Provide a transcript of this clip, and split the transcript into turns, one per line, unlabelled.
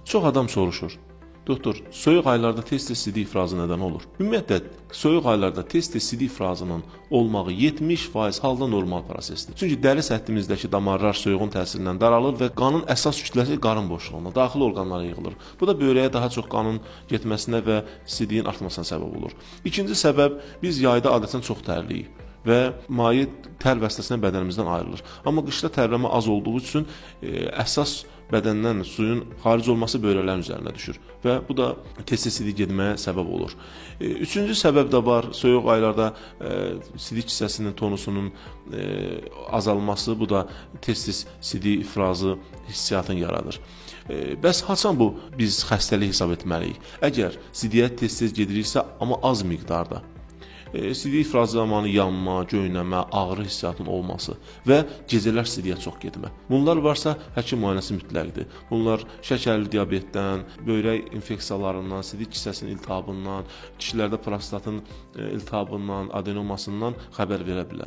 Çox adam soruşur. Doktor, soyuq aylarda tez-tez sidik ifrazı nədən olur? Ümumiyyətlə, soyuq aylarda tez-tez sidik ifrazının olmağı 70% halda normal prosesdir. Çünki dəri səthimizdəki damarlar soyuğun təsirindən daralır və qanın əsas kütləsi qarın boşluğuna, daxili orqanlara yığılır. Bu da böyrəyə daha çox qanın getməsinə və sidiyin artmasına səbəb olur. İkinci səbəb, biz yayda adətən çox tərliyik və maye tər vasitəsilə bədənimizdən ayrılır. Amma qışda tərləmə az olduğu üçün əsas bədəndən suyun xaric olması böyrələrin üzərinə düşür və bu da tez-tez sidik getməyə səbəb olur. Üçüncü səbəb də var, soyuq aylarda sidik hissəsinin tonusunun azalması, bu da tez-tez sidik ifrazı hissiyatını yaradır. Bəs haçan bu biz xəstəlik hesab etməliyik? Əgər sidiyə tez-tez gediriksə, amma az miqdarda, sidik ifrazı zamanı yanma, göynəmə, ağrı hissiyatının olması və gecələr sidiyə çox getmə. Bunlar varsa, həkim müayinəsi mütləqdir. Bunlar şəkərli diabetdən, böyrək infeksiyalarından, sidik hissəsinin iltihabından, kişilərdə prostatın iltihabından, adenomasından xəbər verə bilər.